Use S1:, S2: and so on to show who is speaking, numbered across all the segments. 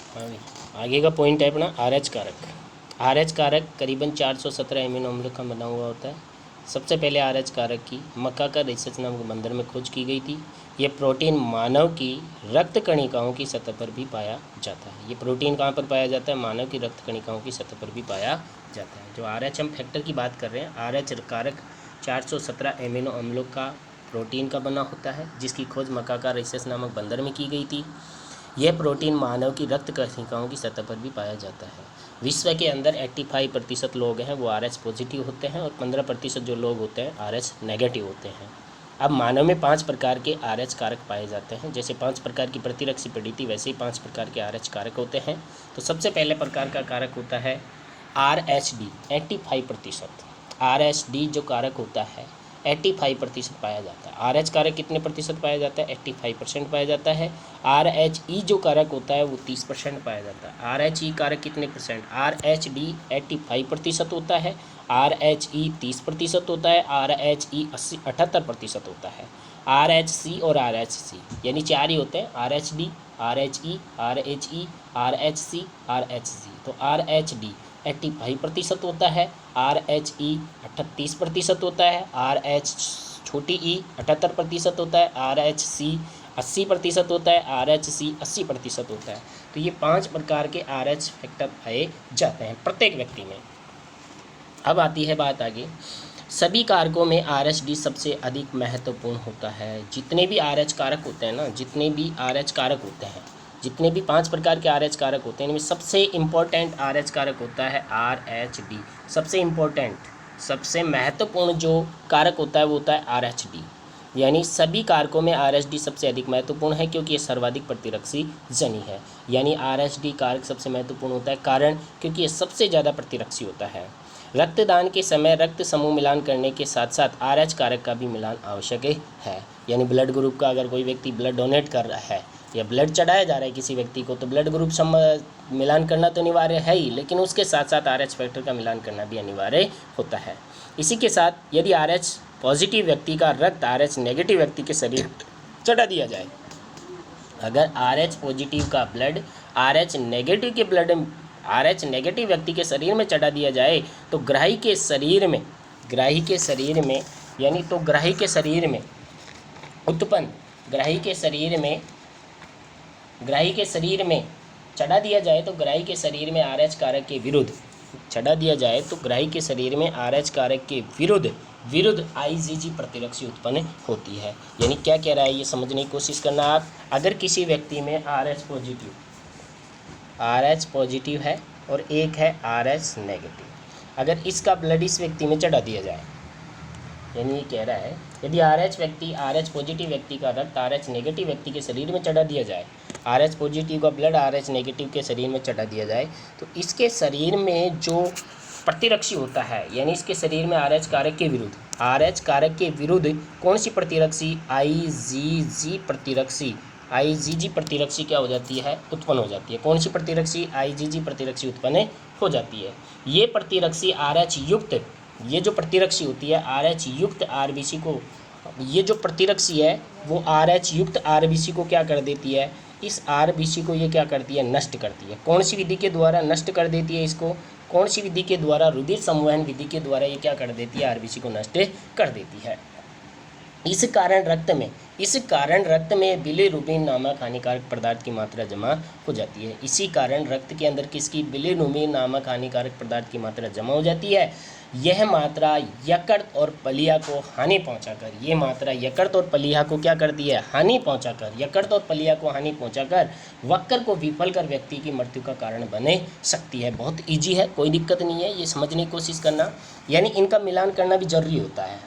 S1: हाँ भाई, आगे का पॉइंट है अपना RH कारक। RH कारक करीबन 417 एमिनो अम्ल का बना हुआ होता है। सबसे पहले RH कारक की मक्काकर रिसर्च नामक बंदर में खोज की गई थी। ये प्रोटीन मानव की रक्त कणिकाओं की सतह पर भी पाया जाता है। ये प्रोटीन कहाँ पर पाया जाता है? मानव की रक्त कणिकाओं की सतह पर भी पाया जाता है। जो RH हम फैक्टर की बात कर रहे हैं, RH कारक 417 एमिनो अम्लों का प्रोटीन का बना होता है, जिसकी खोज मक्काकर रिसर्च नामक बंदर में की गई थी। यह प्रोटीन मानव की रक्त कणिकाओं की सतह पर भी पाया जाता है। विश्व के अंदर 85% लोग हैं वो RH पॉजिटिव होते हैं और 15% जो लोग होते हैं RH नेगेटिव होते हैं। अब मानव में 5 प्रकार के RH कारक पाए जाते हैं। जैसे 5 प्रकार की प्रतिरक्षी पड़ी थी, वैसे ही 5 प्रकार के RH कारक होते हैं। तो सबसे पहले प्रकार का कारक होता है RHD, 85%। RHD जो कारक होता है 85% पाया जाता है। RH कारक कितने प्रतिशत पाया जाता है? 85% पाया जाता है। RHE जो कारक होता है वो 30% पाया जाता है। RHE कारक कितने परसेंट? RHD 85% होता है, RHE 30% होता है, RHE 78% होता है। RHC और RHC यानी 4 ही होते हैं, RHD, RHE, RHE, RHC, RHC। तो RHD 85% होता है, RHE 38% होता है, RH छोटी ई 78% होता है, RHC 80% होता है, RHC 80% होता है। तो ये 5 प्रकार के RH फैक्टर पाए जाते हैं प्रत्येक व्यक्ति में। अब आती है बात आगे, सभी कारकों में RHD सबसे अधिक महत्वपूर्ण होता है। जितने भी RH कारक होते हैं ना, जितने भी RH कारक होते हैं, जितने भी 5 प्रकार के RH कारक होते हैं, इनमें सबसे इम्पोर्टेंट RH कारक होता है RHD। सबसे इम्पोर्टेंट, सबसे महत्वपूर्ण जो कारक होता है वो होता है RHD। यानी सभी कारकों में RHD सबसे अधिक महत्वपूर्ण है क्योंकि ये सर्वाधिक प्रतिरक्षी जनी है। यानी RHD कारक सबसे महत्वपूर्ण होता है, कारण क्योंकि ये सबसे ज़्यादा प्रतिरक्षी होता है। रक्तदान के समय रक्त समूह मिलान करने के साथ साथ RH कारक का भी मिलान आवश्यक है। यानी ब्लड ग्रुप का अगर कोई व्यक्ति ब्लड डोनेट कर रहा है या ब्लड चढ़ाया जा रहा है किसी व्यक्ति को, तो ब्लड ग्रुप मिलान करना तो अनिवार्य है ही, लेकिन उसके साथ साथ RH फैक्टर का मिलान करना भी अनिवार्य होता है। इसी के साथ यदि RH पॉजिटिव व्यक्ति का रक्त RH नेगेटिव व्यक्ति के शरीर चढ़ा दिया जाए, अगर RH पॉजिटिव का ब्लड RH नेगेटिव के ब्लड RH नेगेटिव व्यक्ति के शरीर में चढ़ा दिया जाए तो ग्राही के शरीर में यानी तो ग्राही के शरीर में उत्पन्न ग्राही के शरीर में चढ़ा दिया जाए तो ग्राही के शरीर में RH कारक के विरुद्ध चढ़ा दिया जाए तो ग्राही के शरीर में RH कारक के विरुद्ध IgG प्रतिरक्षी उत्पन्न होती है। यानी क्या कह रहा है ये समझने की कोशिश करना आप। अगर किसी व्यक्ति में RH पॉजिटिव है और एक है RH नेगेटिव, अगर इसका ब्लड इस व्यक्ति में चढ़ा दिया जाए, यानी ये कह रहा है यदि RH पॉजिटिव व्यक्ति का रक्त RH नेगेटिव व्यक्ति के शरीर में चढ़ा दिया जाए, RH पॉजिटिव का ब्लड RH नेगेटिव के शरीर में चढ़ा दिया जाए, तो इसके शरीर में जो प्रतिरक्षी होता है, यानी इसके शरीर में RH कारक के विरुद्ध कौन सी प्रतिरक्षी? IgG प्रतिरक्षी क्या हो जाती है? उत्पन्न हो जाती है। कौन सी प्रतिरक्षी? IgG प्रतिरक्षी उत्पन्न हो जाती है। ये प्रतिरक्षी RH युक्त, ये जो प्रतिरक्षी होती है RH युक्त RBC को, ये जो प्रतिरक्षी है वो RH युक्त RBC को क्या कर देती है? इस RBC को ये क्या करती है? नष्ट करती है। कौन सी विधि के द्वारा नष्ट कर देती है इसको? कौन सी विधि के द्वारा? रुधिर संवहन विधि के द्वारा ये क्या कर देती है? RBC को नष्ट कर देती है। इस कारण रक्त में बिलिरुबिन नामक हानिकारक पदार्थ की मात्रा जमा हो जाती है। इसी कारण रक्त के अंदर किसकी? बिलिरुबिन नामक हानिकारक पदार्थ की मात्रा जमा हो जाती है। यह मात्रा यकृत और पलिया को हानि पहुंचाकर, ये मात्रा यकृत और पलिया को क्या करती है? हानि पहुंचाकर, यकृत और पलिया को हानि पहुंचाकर वक्र को विफल कर व्यक्ति की मृत्यु का कारण बने सकती है। बहुत ईजी है, कोई दिक्कत नहीं है, ये समझने की कोशिश करना। यानी इनका मिलान करना भी जरूरी होता है।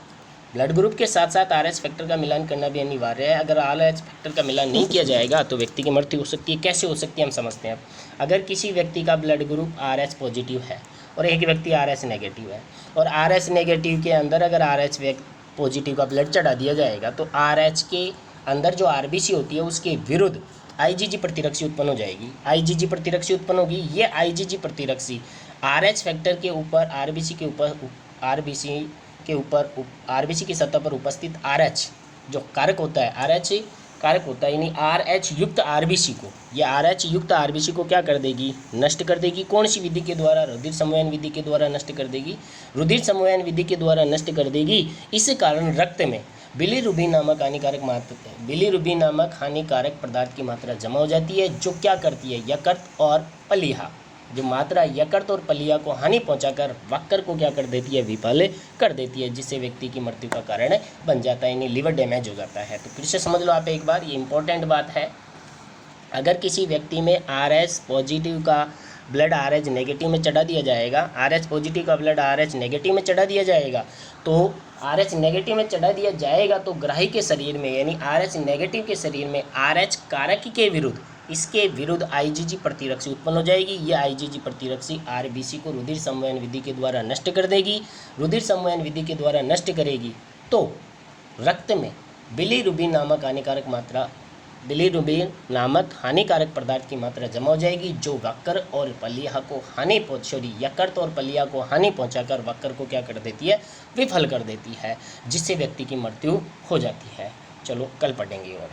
S1: ब्लड ग्रुप के साथ साथ RH फैक्टर का मिलान करना भी अनिवार्य है। अगर RH फैक्टर का मिलान नहीं किया जाएगा तो व्यक्ति की मृत्यु हो सकती है। कैसे हो सकती है हम समझते हैं। अगर किसी व्यक्ति का ब्लड ग्रुप RH पॉजिटिव है और एक व्यक्ति RH नेगेटिव है, और RH नेगेटिव के अंदर अगर RH पॉजिटिव का ब्लड चढ़ा दिया जाएगा तो RH के अंदर जो RBC होती है उसके विरुद्ध IgG प्रतिरक्षी उत्पन्न हो जाएगी। IgG प्रतिरक्षी उत्पन्न होगी। ये IgG प्रतिरक्षी RH फैक्टर के ऊपर RBC की सतह पर उपस्थित RH जो कारक होता है, RH कारक होता ही नहीं। RH युक्त आरबीसी को, ये RH युक्त आरबीसी को क्या कर देगी, नष्ट कर देगी। कौन सी विधि के द्वारा, रुधिर समूहन विधि के द्वारा नष्ट कर देगी, रुधिर समूहन विधि के द्वारा नष्ट कर देगी। इस कारण रक्त में बिलीरुबिन नामक हानिकारक मात्रा, बिलीरुबिन नामक हानिकारक पदार्थ की मात्रा जमा हो जाती है, जो क्या करती है, यकृत और पलीहा, जो मात्रा यकृत और पलिया को हानि पहुंचाकर वक्र को क्या कर देती है, विफल कर देती है, जिससे व्यक्ति की मृत्यु का कारण बन जाता है, यानी लिवर डैमेज हो जाता है। तो फिर से समझ लो आप एक बार, ये इंपॉर्टेंट बात है। अगर किसी व्यक्ति में RH पॉजिटिव का ब्लड RH नेगेटिव में चढ़ा दिया जाएगा, RH पॉजिटिव का ब्लड RH नेगेटिव में चढ़ा दिया जाएगा, तो RH नेगेटिव में चढ़ा दिया जाएगा तो ग्राही के शरीर में, यानी RH नेगेटिव के शरीर में RH कारक के विरुद्ध, इसके विरुद्ध IgG प्रतिरक्षी उत्पन्न हो जाएगी। ये IgG प्रतिरक्षी RBC को रुधिर संवहन विधि के द्वारा नष्ट कर देगी। रुधिर संवहन विधि के द्वारा नष्ट करेगी तो रक्त में बिलीरुबिन नामक हानिकारक मात्रा, बिलीरुबिन नामक हानिकारक पदार्थ की मात्रा जमा हो जाएगी, जो वक्र और पलिया को यकृत और पलिया को हानि पहुंचाकर वक्र को क्या कर देती है, विफल कर देती है, जिससे व्यक्ति की मृत्यु हो जाती है। चलो कल पढ़ेंगे और